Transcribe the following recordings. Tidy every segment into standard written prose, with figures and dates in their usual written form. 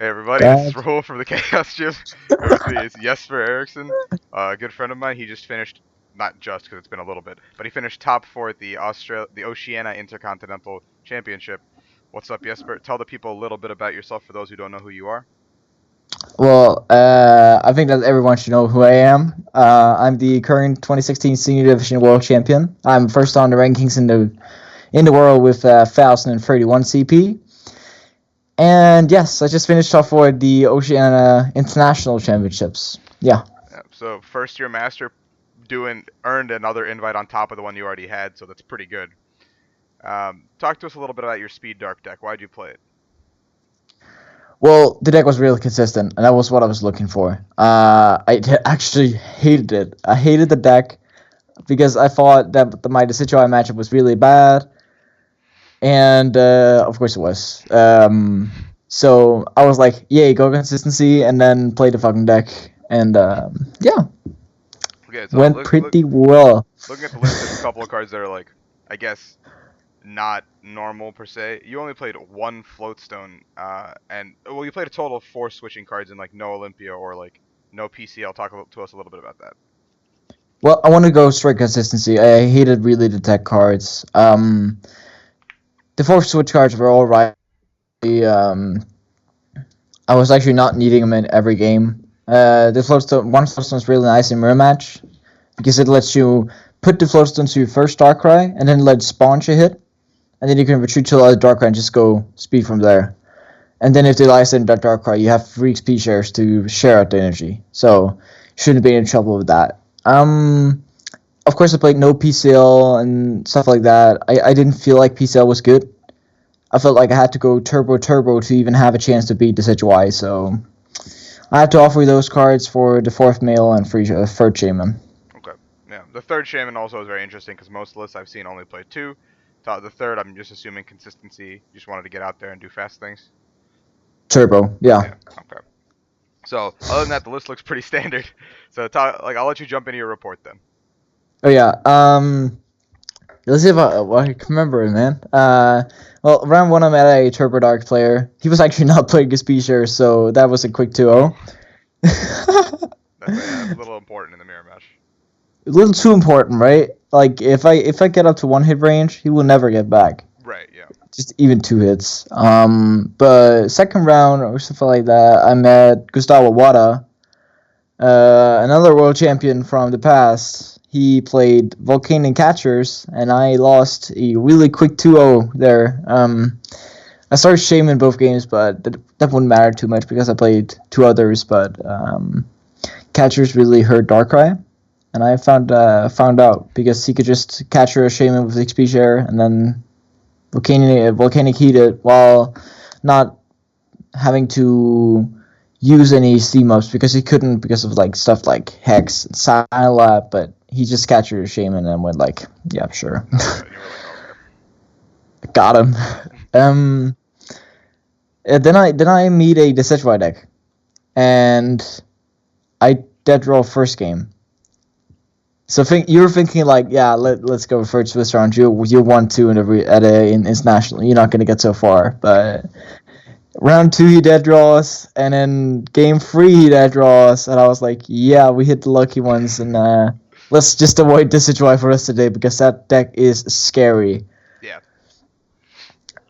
Hey everybody, this is That, Rahul from the Chaos Gym. Here with me is Jesper Eriksen, a good friend of mine. He just finished, not just because it's been a little bit, but he finished top four at the Oceania Intercontinental Championship. What's up, Jesper? Tell the people a little bit about yourself for those who don't know who you are. I think that everyone should know who I am. I'm the current 2016 Senior Division World Champion. I'm first on the rankings in the world with 1,031 CP. And yes, I just finished off for the Oceania International Championships. Yeah. Yeah, so first year master, doing earned another invite on top of the one you already had, so that's pretty good. Talk to us a little bit about your Speed Dark deck. Why'd you play it? Well, the deck was really consistent, and that was what I was looking for. Actually hated it. I hated the deck because I thought that my Decidueye matchup was really bad. And of course it was. So I was like, yay, go consistency, and then play the fucking deck. And yeah, Okay, so went pretty well. looking at the list, there's a couple of cards that are like, I guess, not normal per se. You only played one Floatstone, and well, you played a total of four switching cards in like no Olympia or like no PCL. Talk to us a little bit about that. Well, I want to go straight consistency. I hated really the tech cards. The four switch cards were all right. I was actually not needing them in every game. The Floatstone is really nice in mirror match because it lets you put the Floatstone to your first Darkrai and then let Sponge a hit, and then you can retreat to the other Darkrai and just go speed from there. And then if they lies in that Darkrai, you have 3 XP shares to share out the energy. So shouldn't be in trouble with that. Of course, I played no PCL and stuff like that. I didn't feel like PCL was good. I felt like I had to go Turbo to even have a chance to beat the Decidueye, so I had to offer those cards for the 4th male and third Shaman. Okay, yeah. The third Shaman also is very interesting because most lists I've seen only play two. The third, I'm just assuming consistency. You just wanted to get out there and do fast things. Turbo, Yeah. yeah. Okay. So other than that, the list looks pretty standard. So I'll let you jump into your report then. Oh yeah. Let's see if I can remember it, man. Well, round 1 I met a Turbo Dark player. He was actually not playing his Speedshare, so that was a quick 2-0. That's a little important in the mirror match. A little too important, right? Like if I get up to 1 hit range, he will never get back. Right. Yeah. Just even 2 hits. But second round or something like that, I met Gustavo Wada, another world champion from the past. He played Volcanic Catchers, and I lost a really quick 2-0 there. I started Shaman both games, but that wouldn't matter too much because I played 2 others. But Catchers really hurt Darkrai, and I found out because he could just Catcher a Shaman with XP share, and then Volcanic heat it while not having to use any steam ups because he couldn't because of like stuff like Hex and Silap, but he just captured a Shaman and went like, yeah, sure. You were like, okay. Got him. Then I meet a Decidueye deck, and I dead draw first game. So you're thinking like, yeah, let's go first Swiss round. You won 2 in international. You're not gonna get so far, but round 2 he dead draws, and then game 3 he dead draws, and I was like, yeah, we hit the lucky ones, and let's just avoid Decidueye for the rest of the day because that deck is scary. Yeah.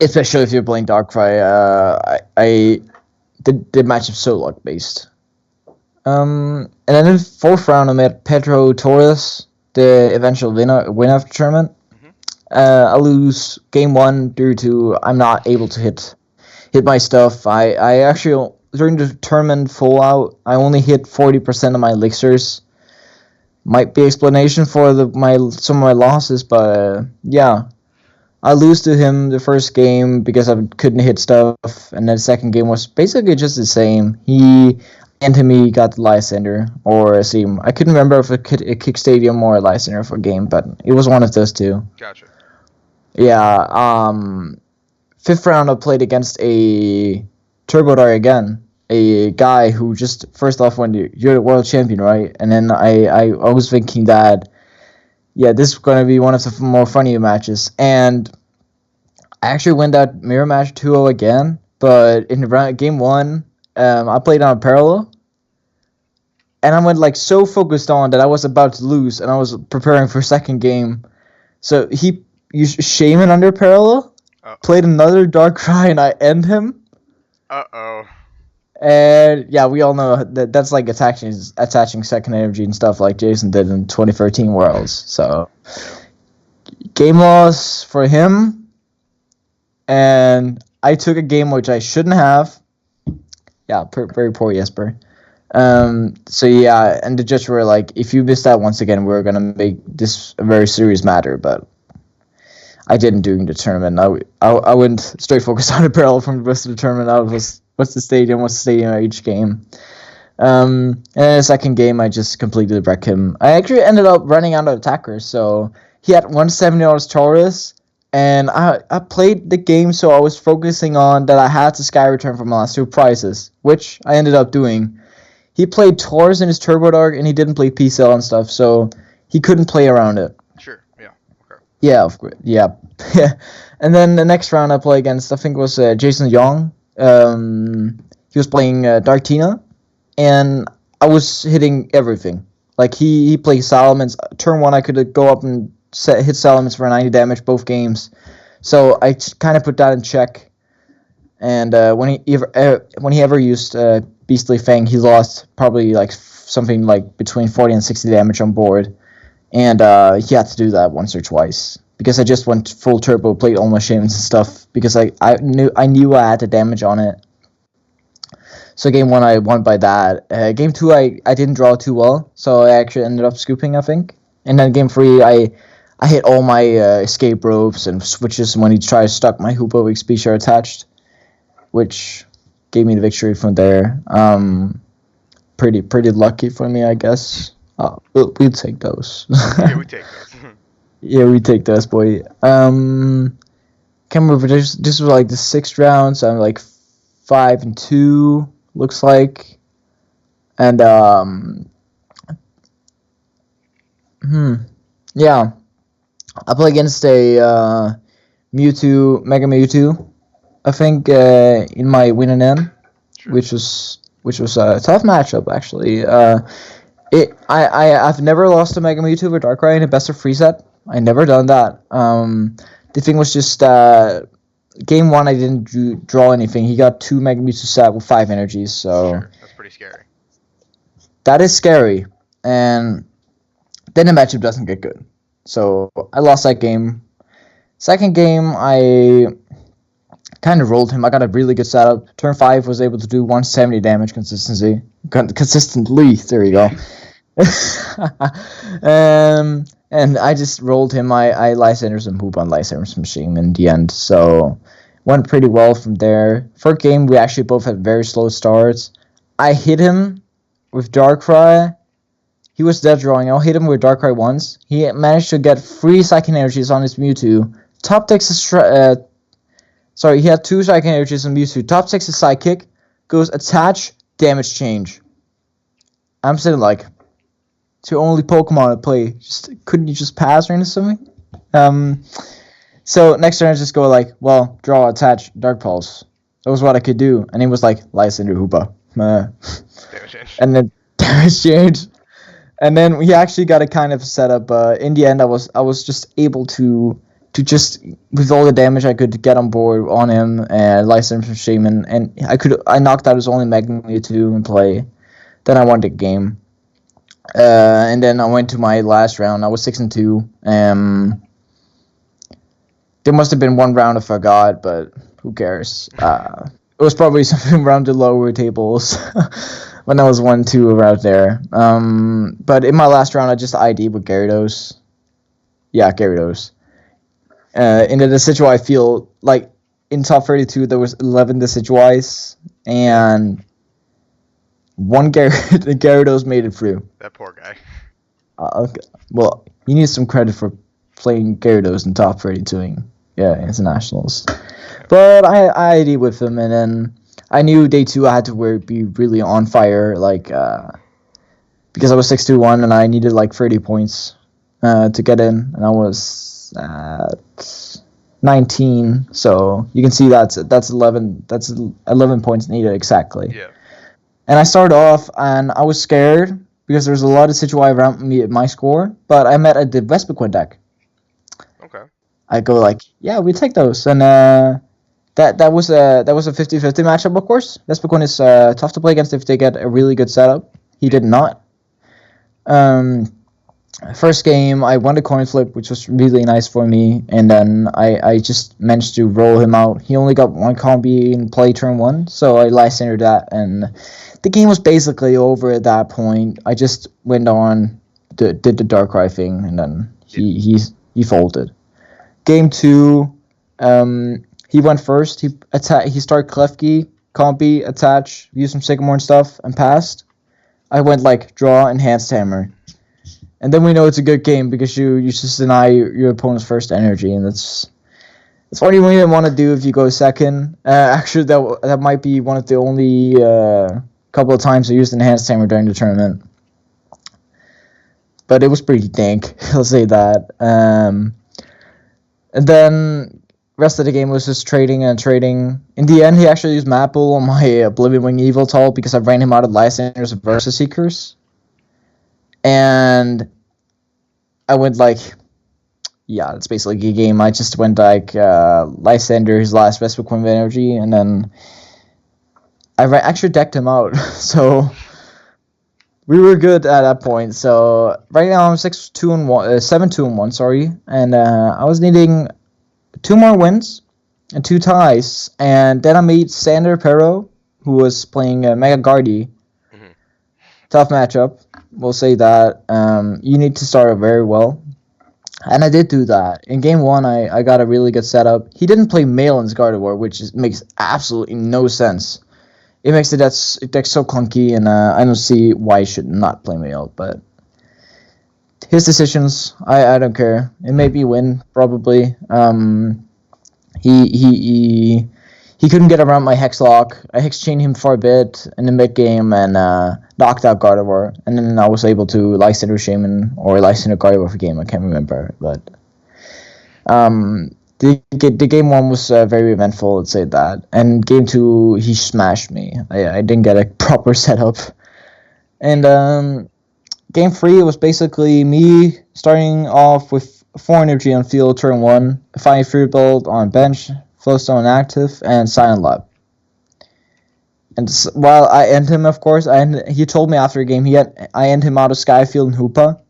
Especially if you're playing Darkrai. The matchup's so luck based. And then in the 4th round I met Pedro Torres, the eventual winner of the tournament. Mm-hmm. I lose game 1 due to I'm not able to hit my stuff. I actually, during the tournament fallout, I only hit 40% of my elixirs. Might be explanation for some of my losses, but yeah. I lose to him the first game because I couldn't hit stuff, and then the second game was basically just the same. He and me got the Lysander or a Seam. I couldn't remember if it a Kick Stadium or a Lysander for a game, but it was one of those two. Gotcha. Yeah, 5th round I played against a Turbo Darkrai again. A guy who just, first off, when you're the world champion, right? And then I was thinking that, yeah, this is going to be one of the more funnier matches. And I actually win that mirror match 2-0 again. But in game 1, I played on a parallel, and I went like so focused on that I was about to lose, and I was preparing for second game. So he used Shaman under parallel, played another Darkrai, and I end him. And yeah, we all know that that's like attaching second energy and stuff like Jason did in 2013 Worlds. So game loss for him, and I took a game which I shouldn't have. Yeah, very poor Jesper. So yeah, and the judges were like, if you miss that once again, we're gonna make this a very serious matter. But I didn't during the tournament. I went straight focused on the parallel from the rest of the tournament. I was what's the stadium at each game. And in the second game, I just completely wrecked him. I actually ended up running out of attackers, so he had 170 Taurus, and I played the game, so I was focusing on that I had to Sky Return for my last two prizes, which I ended up doing. He played Taurus in his Turbo Dark, and he didn't play P-Cell and stuff, so he couldn't play around it. Sure, yeah. Okay. Yeah, of course, yeah. And then the next round I played against, I think it was Jason Young. He was playing Dartina, and I was hitting everything. Like he played Salamence. Turn one, I could go up and hit Salamence for 90 damage both games. So I kind of put that in check. And when he ever used Beastly Fang, he lost probably like something like between 40 and 60 damage on board, and he had to do that once or twice. Because I just went full turbo, played all my shamans and stuff, because I knew I had the damage on it. So game one I won by that. Game two I didn't draw too well, so I actually ended up scooping, I think. And then game three I hit all my escape ropes and switches when he tried to stuck my Hoopa with XP share attached, which gave me the victory from there. Pretty lucky for me, I guess. We'll take those. Yeah, we take those. Yeah, we take those, boy. Can't remember. This was like the sixth round, so I'm like 5-2, looks like. And yeah, I play against a Mewtwo, Mega Mewtwo, I think, in my win and end, Sure. which was a tough matchup actually. I've never lost to Mega Mewtwo with Darkrai in a best of 3 set. I never done that. The thing was just game one I didn't draw anything. He got 2 Mega Mewtwo set with 5 energies, so sure. That's pretty scary. that is scary. And then the matchup doesn't get good. So I lost that game. Second game I kind of rolled him. I got a really good setup. Turn 5 was able to do 170 damage consistently. There you go. And I just rolled him. I Lysander some Hoop on Lysander some Shame in the end. So went pretty well from there. First game we actually both had very slow starts. I hit him with Darkrai. He was dead drawing. I'll hit him with Darkrai once. He managed to get 3 Psychic Energies on his Mewtwo. Top decks his he had 2 Psychic Energies on Mewtwo. Top decks his Psychic. Goes attach, damage change. I'm sitting like, it's your only Pokemon to play. Couldn't you just pass or something? So next turn I just go like, well, draw, attach, Dark Pulse. That was what I could do. And he was like, Lysander Hoopa. Damage change. And then damage change. And then we actually got a kind of setup. In the end, I was just able to just, with all the damage I could get on board on him, and Lysander from Shaman, and I knocked out his only Mega Mewtwo in play. Then I won the game. And then I went to my last round. I was 6-2. There must have been one round I forgot, but who cares? It was probably something around the lower tables when I was 1-2 around there. But in my last round, I just ID'd with Gyarados. Yeah, Gyarados. In the Decidueye I feel like in top 32 there was 11 Decidueyes, and one Gyarados made it through. That poor guy. Okay. Well, you need some credit for playing Gyarados in top 32 internationals. But I ID'd with him, and then I knew day 2 I had to be really on fire, because I was 6-1 and I needed like 30 points to get in, and I was at 19. So you can see that's 11 points needed exactly. Yeah. And I started off, and I was scared because there was a lot of Situai around me at my score, but I met a Vespiquen deck. Okay. I go like, yeah, we take those, and that was a 50-50 matchup, of course. Vespiquen is tough to play against if they get a really good setup. He did not. First game, I won the coin flip, which was really nice for me, and then I just managed to roll him out. He only got one combi in play turn 1, so I last entered that, and the game was basically over at that point. I just went on, did the Darkrai thing, and then he folded. Game 2, he went first. He started Klefki, combi, attach, used some Sycamore and stuff, and passed. I went like draw, enhanced hammer. And then we know it's a good game because you just deny your opponent's first energy, and that's what you really want to do if you go second. Actually, that might be one of the only couple of times I used enhanced hammer during the tournament. But it was pretty dank, I'll say that. And then rest of the game was just trading and trading. In the end, he actually used Maple on my Oblivion Wing Yveltal because I ran him out of Lysanders of Versa Seekers. And I went like, yeah, it's basically a game. I just went like Lysander, his last Vespiquen energy, and then I actually decked him out. So we were good at that point. So right now I'm 7-2-1, sorry, and I was needing 2 more wins and 2 ties, and then I made Sander Perro, who was playing Mega Guardi. Mm-hmm. Tough matchup. We'll say that. You need to start very well. And I did do that. In game 1, I got a really good setup. He didn't play Malin's Gardevoir, which makes absolutely no sense. It makes the deck so clunky, and I don't see why he should not play Mail. But his decisions, I don't care. It made me win, probably. He couldn't get around my Hexlock. I Hex-chained him for a bit in the mid-game and knocked out Gardevoir. And then I was able to Lysander Shaman or Lysander Gardevoir for game. I can't remember. But the game 1 was very eventful, let's say that. And game 2, he smashed me. I didn't get a proper setup. And game 3 was basically me starting off with 4 energy on field turn 1, 5 free build on bench, Flowstone active, and Silent Lab. And while I end him, of course, he told me after a game I end him out of Skyfield and Hoopa.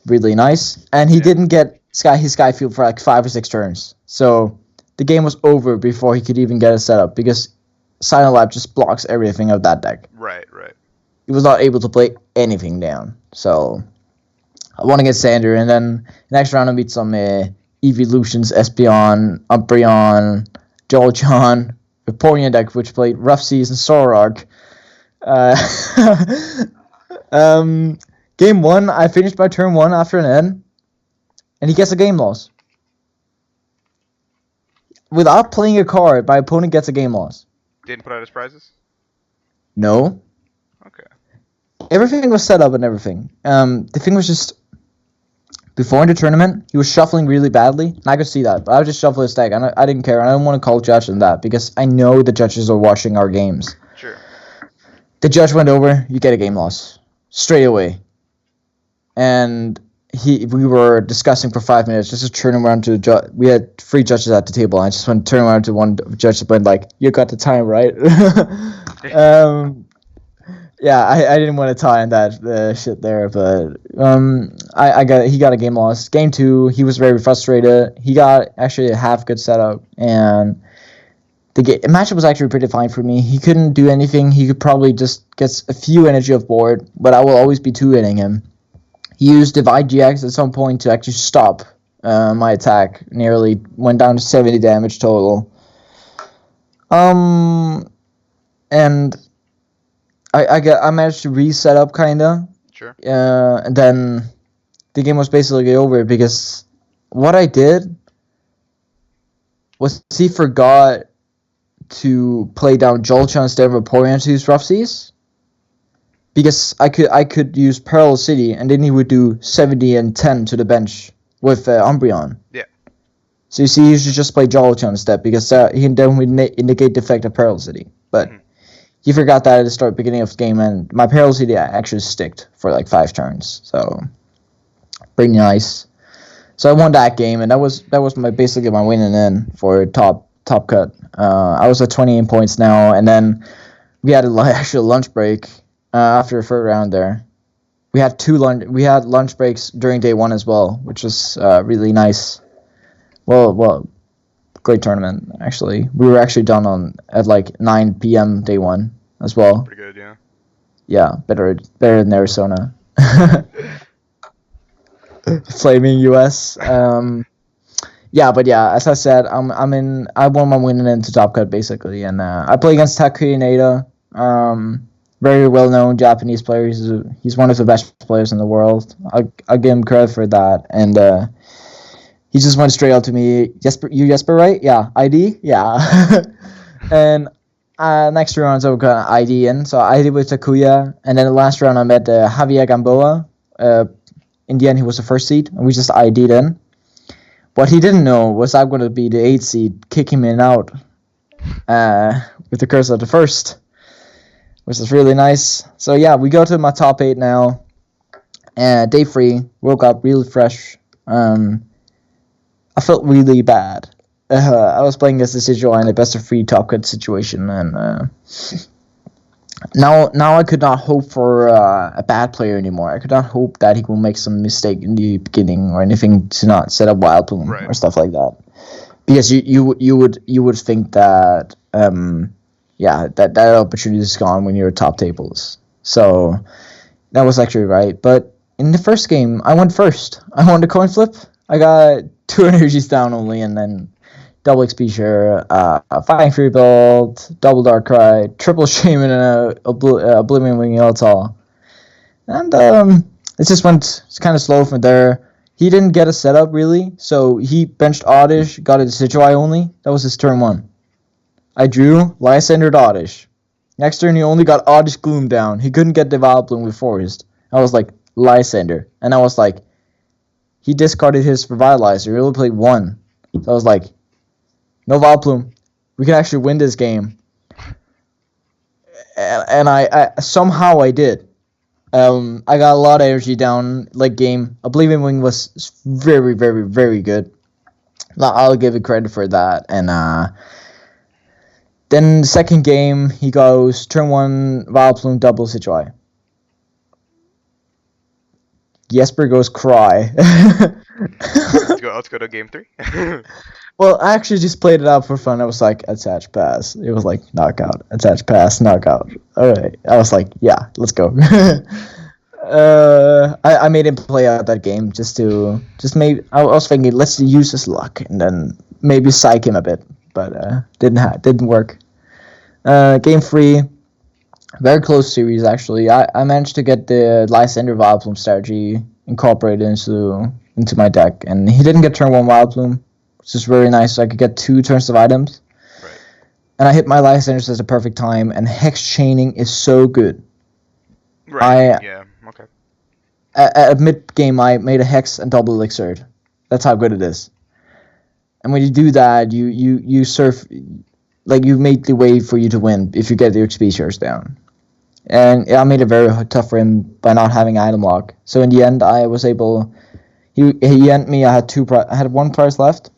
Really nice. And he didn't get his Skyfield for like 5 or 6 turns. So the game was over before he could even get a setup because Silent Lab just blocks everything of that deck. Right. He was not able to play anything down. So I want to get Sander, and then next round I beat some Evolutions, Espeon, Umbreon, Jolteon, Vaporeon deck, which played Rough Seas and Sorark. Game 1, I finished by turn 1 after an N, and he gets a game loss. Without playing a card, my opponent gets a game loss. Didn't put out his prizes? No. Okay. Everything was set up and everything. The thing was just, before in the tournament, he was shuffling really badly, and I could see that, but I would just shuffle his deck, and I didn't care, and I don't want to call judge on that, because I know the judges are watching our games. Sure. The judge went over, you get a game loss. Straight away. And we were discussing for 5 minutes, just to turn him around to the judge. We had 3 judges at the table, and I just went to turn around to one judge and went like, you got the time, right? Yeah, I didn't want to tie in that shit there, but he got a game loss. Game 2, he was very frustrated. He got actually a half good setup, and the matchup was actually pretty fine for me. He couldn't do anything. He could probably just get a few energy off board, but I will always be 2-hitting him. He used Divide GX at some point to actually stop my attack. Nearly went down to 70 damage total. And I managed to reset up kinda. Sure. And then the game was basically over because what I did was he forgot to play down Jolteon instead of Vaporeon to use Rough Seas. Because I could use Pearl City, and then he would do 70 and 10 to the bench with Umbreon. Yeah. So you see, he should just play Jolteon instead, because he then would negate the effect of Pearl City. But he forgot that at the beginning of the game, and my paralysis actually sticked for like 5 turns. So pretty nice. So I won that game, and that was basically my winning in for top cut. I was at 28 points now, and then we had an actual lunch break after the third round there. We had lunch breaks during day 1 as well, which was really nice. Well, great tournament actually. We were actually done at like 9 p.m. day 1 as well. Pretty good, yeah. Yeah, better than Arizona. Flaming US. Yeah, but yeah, as I said, I won my winning into top cut basically, and I play against Takuya Inada. Very well known Japanese player. He's one of the best players in the world. I'll give him credit for that, and he just went straight up to me. Jesper, right? Yeah. ID? Yeah. And next round I got ID in, so I ID with Takuya, and then the last round I met Javier Gamboa. In the end, he was the first seed, and we just ID'd in. What he didn't know was I'm going to be the 8th seed, kick him in out with the curse of the first, which is really nice. So yeah, we go to my top 8 now. Day 3, woke up really fresh. I felt really bad. I was playing against the Sigil in a best of 3 top cut situation, and now I could not hope for a bad player anymore. I could not hope that he will make some mistake in the beginning or anything to not set up Wild Bloom or stuff like that. Because you would think that that opportunity is gone when you're top tables. So that was actually right. But in the first game, I went first. I won the coin flip. I got 2 energies down only, and then double XP share, Fighting Fury build, double Darkrai, triple Shaman, and Oblivion Wing Yeltal. And it just went kind of slow from there. He didn't get a setup really, so he benched Oddish, got a Decidueye only. That was his turn 1. I drew Lysander Oddish. Next turn he only got Oddish Gloom down. He couldn't get the Vileplume with Forest. I was like, Lysander. And I was like, he discarded his Revitalizer. He only played 1. So I was like, no Vileplume. We can actually win this game. And I somehow I did. I got a lot of energy down late game. Oblivion Wing was very, very, very good. I'll give it credit for that. And then second game, he goes turn 1 Vileplume double Situai. Jesper goes cry. Let's go to game 3. Well, I actually just played it out for fun. I was like, attach pass. It was like, knockout. Attach pass, knockout. All right. I was like, yeah, let's go. I made him play out that game I was thinking, let's use his luck and then maybe psych him a bit. But didn't work. Game 3, very close series, actually. I managed to get the Lysander Vileplume strategy incorporated into my deck. And he didn't get turn 1 Vileplume. Which is very nice. So I could get 2 turns of items. Right. And I hit my Lysanders at the perfect time, and Hex Chaining is so good. Right, yeah, okay. At mid-game, I made a Hex and double Elixir. That's how good it is. And when you do that, you surf... Like, you make the way for you to win if you get your XP shares down. And I made it very tough for him by not having item lock. So in the end, I was able... He ended me, I had 1 prize left.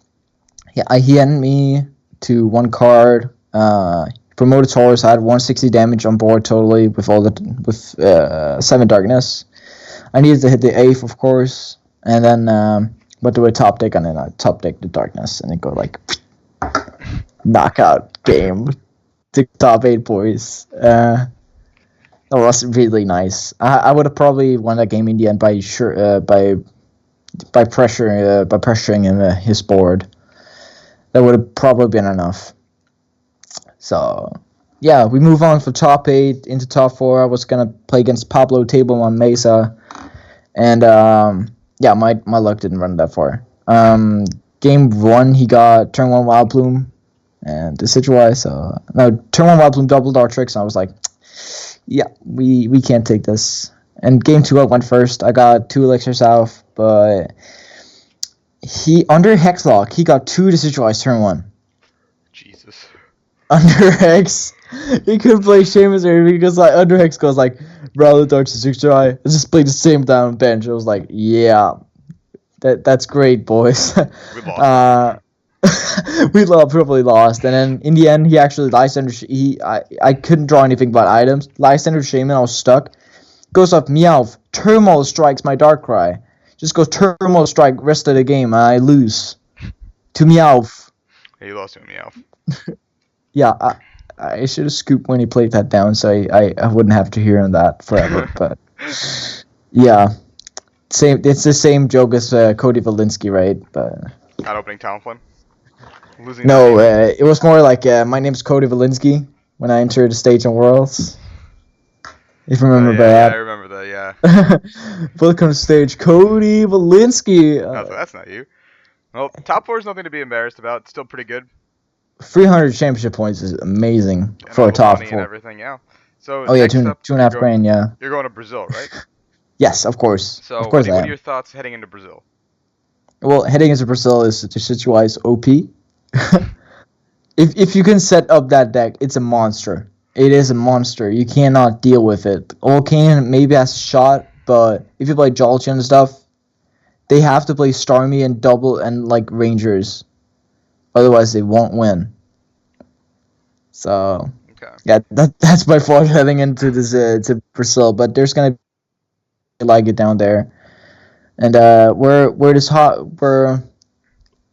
Yeah, he ended me to 1 card. Promoted Taurus, I had 160 damage on board totally with 7 darkness. I needed to hit the 8th, of course, and then went to a top deck, and then I top decked the darkness, and it go like knockout game to top 8 boys. That was really nice. I would have probably won that game in the end by pressuring him his board. That would have probably been enough. So, yeah, we move on from top 8 into top 4. I was going to play against Pablo Table on Mesa. And, yeah, my luck didn't run that far. Game 1, he got turn 1 Vileplume and the Decidueye. So, no, turn 1 Vileplume, double Dartrix. And I was like, yeah, we can't take this. And game 2, I went first. I got 2 Elixirs out, but... He under Hexlock, he got 2 Decidueyes turn 1. Jesus. Under Hex, He couldn't play Seamus because like Underhex goes like Rahul dodge 6-try. I just played the same down bench. I was like, yeah, that's great, boys. We lost. We probably lost, and then in the end, he actually Lysander. I couldn't draw anything but items. Lysander Shaman, I was stuck. Goes up Meowth. Turmoil strikes my Darkrai. Just goes Turmoil strike. Rest of the game, and I lose to Meowth. Yeah, you lost to Meowth. Yeah, I should have scooped when he played that down, so I wouldn't have to hear on that forever. But yeah, same. It's the same joke as Cody Valinsky, right? But Not opening Talonflame. Losing. no, it was more like my name's Cody Valinsky when I entered the stage on Worlds. If you remember yeah, that. I remember that. Yeah. Welcome to stage, Cody Valinsky. That's not you. Well, top 4 is nothing to be embarrassed about. It's still pretty good. 300 championship points is amazing And for all a the top money 4. and everything, yeah. So Oh yeah, next up, 2.5 grand, yeah. You're going to Brazil, right? Yes, of course. So of course what I are am. your thoughts heading into Brazil? Well, heading into Brazil is situation-wise OP. if you can set up that deck, it's a monster. It is a monster. You cannot deal with it. Volcanion maybe has a shot, but if you play Jolteon and stuff, they have to play Starmie and double and like Rangers. Otherwise, they won't win. So Okay. yeah, that's my fault heading into this to Brazil. But there's gonna be like it down there, and where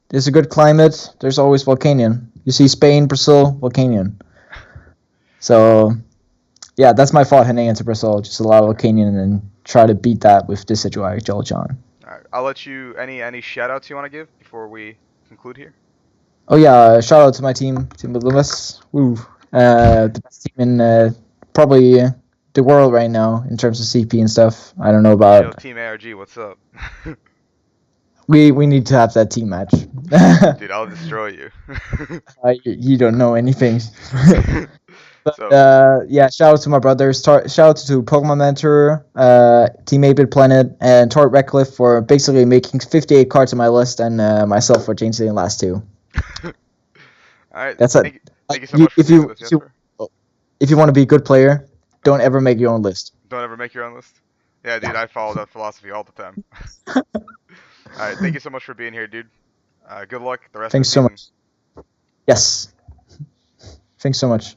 there's a good climate. There's always Volcanion. You see Spain, Brazil, Volcanion. So yeah, that's my fault heading into Brazil. Just allow Volcanion and try to beat that with this situation, Jolteon. All right. I'll let you. Any shout outs you want to give before we conclude here? Oh yeah, shout out to my team, Team Lewis. Woo. The best team in probably the world right now in terms of CP and stuff. I don't know Yo, about. Team ARG, what's up? We need to have that team match. Dude, I'll destroy you. You don't know anything. But So, yeah, shout out to my brothers. Shout out to Pokemon Mentor, Team 8-Bit Planet, and Tort Redcliffe for basically making 58 cards on my list, and myself for changing the last 2. all right. That's it. Thank you so much for If being you with us, Jesper. if you want to be a good player, don't ever make your own list. Don't ever make your own list. Yeah, dude, I follow that philosophy all the time. All right, thank you so much for being here, dude. Good luck the rest Thanks of so the season. much. Yes. Thanks so much.